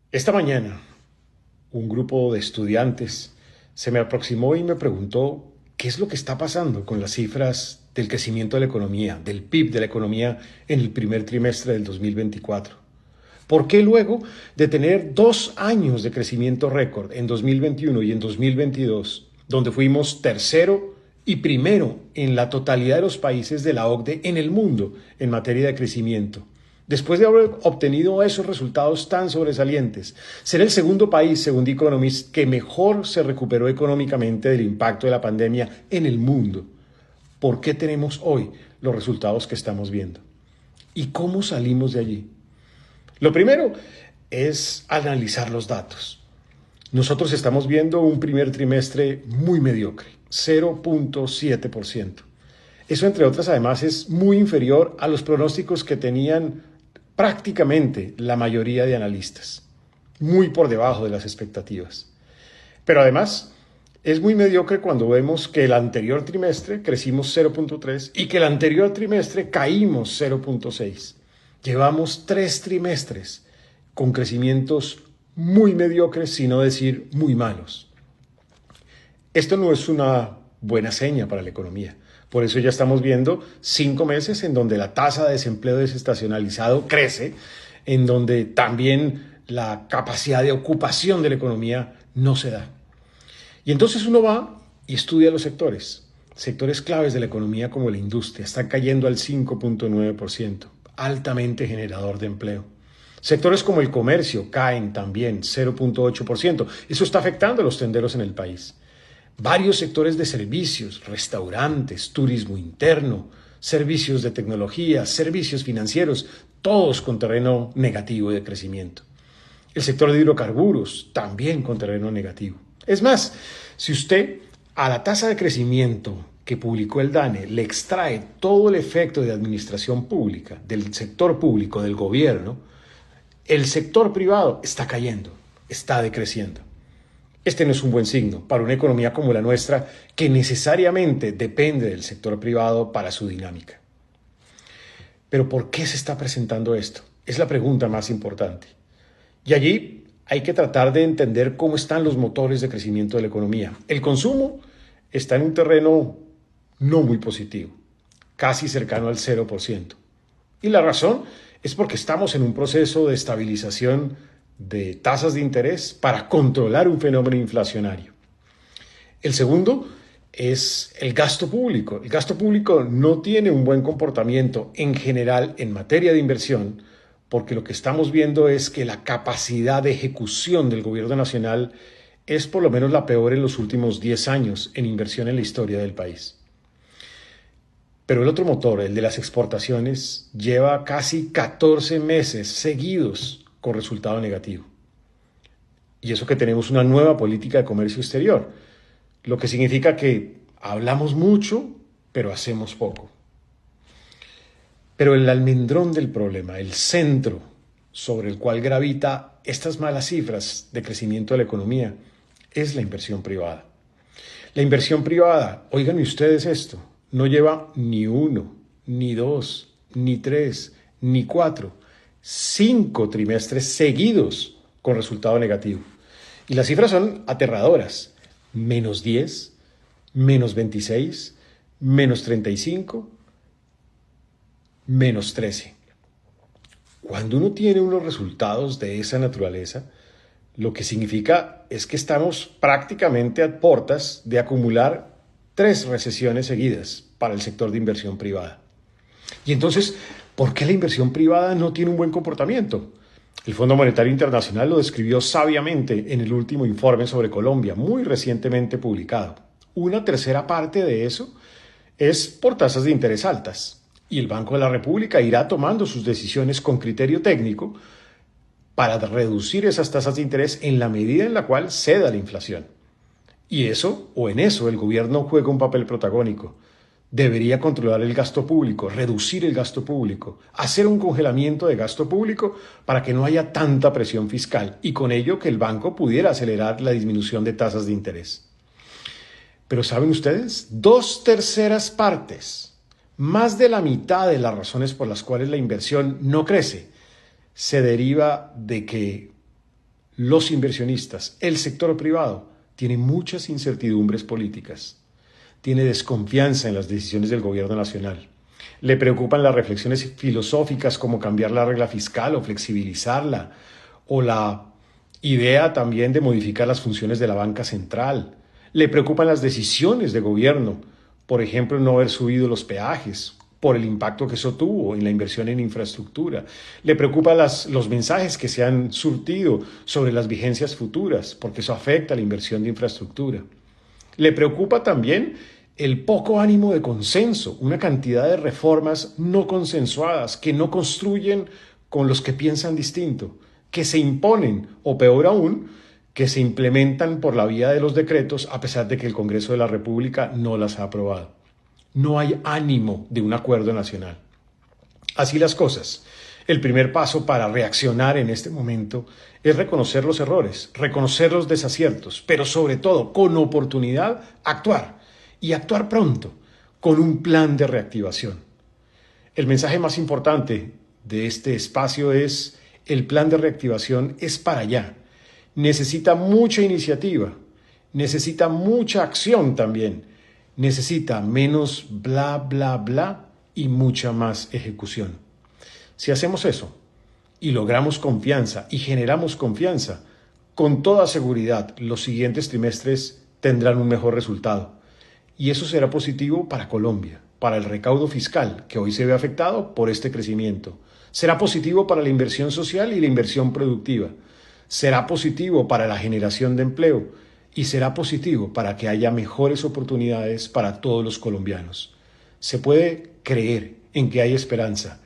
Esta mañana, un grupo de estudiantes se me aproximó y me preguntó qué es lo que está pasando con las cifras del crecimiento de la economía, del PIB de la economía en el primer trimestre del 2024. ¿Por qué luego de tener 2 años de crecimiento récord en 2021 y en 2022, donde fuimos tercero y primero en la totalidad de los países de la OCDE en el mundo en materia de crecimiento? Después de haber obtenido esos resultados tan sobresalientes, ser el segundo país, según The Economist, que mejor se recuperó económicamente del impacto de la pandemia en el mundo. ¿Por qué tenemos hoy los resultados que estamos viendo? ¿Y cómo salimos de allí? Lo primero es analizar los datos. Nosotros estamos viendo un primer trimestre muy mediocre, 0.7%. Eso, entre otras, además, es muy inferior a los pronósticos que tenían prácticamente la mayoría de analistas, muy por debajo de las expectativas. Pero además, es muy mediocre cuando vemos que el anterior trimestre crecimos 0.3 y que el anterior trimestre caímos 0.6. Llevamos 3 trimestres con crecimientos muy mediocres, sino decir muy malos. Esto no es una buena seña para la economía. Por eso ya estamos viendo 5 meses en donde la tasa de desempleo desestacionalizado crece, en donde también la capacidad de ocupación de la economía no se da. Y entonces uno va y estudia los sectores claves de la economía como la industria, está cayendo al 5.9%, altamente generador de empleo. Sectores como el comercio caen también 0.8%. Eso está afectando a los tenderos en el país. Varios sectores de servicios, restaurantes, turismo interno, servicios de tecnología, servicios financieros, todos con terreno negativo de crecimiento. El sector de hidrocarburos también con terreno negativo. Es más, si usted a la tasa de crecimiento que publicó el DANE le extrae todo el efecto de administración pública, del sector público, del gobierno, el sector privado está cayendo, está decreciendo. Este no es un buen signo para una economía como la nuestra, que necesariamente depende del sector privado para su dinámica. Pero ¿por qué se está presentando esto? Es la pregunta más importante. Y allí hay que tratar de entender cómo están los motores de crecimiento de la economía. El consumo está en un terreno no muy positivo, casi cercano al 0%. Y la razón es porque estamos en un proceso de estabilización de tasas de interés para controlar un fenómeno inflacionario. El segundo es el gasto público. El gasto público no tiene un buen comportamiento en general en materia de inversión, porque lo que estamos viendo es que la capacidad de ejecución del gobierno nacional es por lo menos la peor en los últimos 10 años en inversión en la historia del país. Pero el otro motor, el de las exportaciones, lleva casi 14 meses seguidos con resultado negativo. Y eso que tenemos una nueva política de comercio exterior, lo que significa que hablamos mucho, pero hacemos poco. Pero el almendrón del problema, el centro sobre el cual gravita estas malas cifras de crecimiento de la economía, es la inversión privada. La inversión privada, oigan ustedes esto, no lleva ni 1, ni 2, ni 3, ni 4, 5 trimestres seguidos con resultado negativo. Y las cifras son aterradoras. -10, -26, -35, -13. Cuando uno tiene unos resultados de esa naturaleza, lo que significa es que estamos prácticamente a puertas de acumular 3 recesiones seguidas para el sector de inversión privada. Y entonces, ¿por qué la inversión privada no tiene un buen comportamiento? El Fondo Monetario Internacional lo describió sabiamente en el último informe sobre Colombia, muy recientemente publicado. Una tercera parte de eso es por tasas de interés altas. Y el Banco de la República irá tomando sus decisiones con criterio técnico para reducir esas tasas de interés en la medida en la cual ceda la inflación. Y eso, o en eso, el gobierno juega un papel protagónico. Debería controlar el gasto público, reducir el gasto público, hacer un congelamiento de gasto público para que no haya tanta presión fiscal y con ello que el banco pudiera acelerar la disminución de tasas de interés. Pero ¿saben ustedes? 2/3 partes, más de la mitad de las razones por las cuales la inversión no crece, se deriva de que los inversionistas, el sector privado, tiene muchas incertidumbres políticas. Tiene desconfianza en las decisiones del gobierno nacional. Le preocupan las reflexiones filosóficas como cambiar la regla fiscal o flexibilizarla, o la idea también de modificar las funciones de la banca central. Le preocupan las decisiones de gobierno, por ejemplo, no haber subido los peajes, por el impacto que eso tuvo en la inversión en infraestructura. Le preocupan los mensajes que se han surtido sobre las vigencias futuras, porque eso afecta a la inversión de infraestructura. Le preocupa también el poco ánimo de consenso, una cantidad de reformas no consensuadas que no construyen con los que piensan distinto, que se imponen, o peor aún, que se implementan por la vía de los decretos a pesar de que el Congreso de la República no las ha aprobado. No hay ánimo de un acuerdo nacional. Así las cosas. El primer paso para reaccionar en este momento es reconocer los errores, reconocer los desaciertos, pero sobre todo, con oportunidad, actuar. Y actuar pronto, con un plan de reactivación. El mensaje más importante de este espacio es: el plan de reactivación es para allá. Necesita mucha iniciativa, necesita mucha acción también, necesita menos bla, bla, bla y mucha más ejecución. Si hacemos eso y logramos confianza y generamos confianza, con toda seguridad los siguientes trimestres tendrán un mejor resultado. Y eso será positivo para Colombia, para el recaudo fiscal, que hoy se ve afectado por este crecimiento. Será positivo para la inversión social y la inversión productiva. Será positivo para la generación de empleo y será positivo para que haya mejores oportunidades para todos los colombianos. Se puede creer en que hay esperanza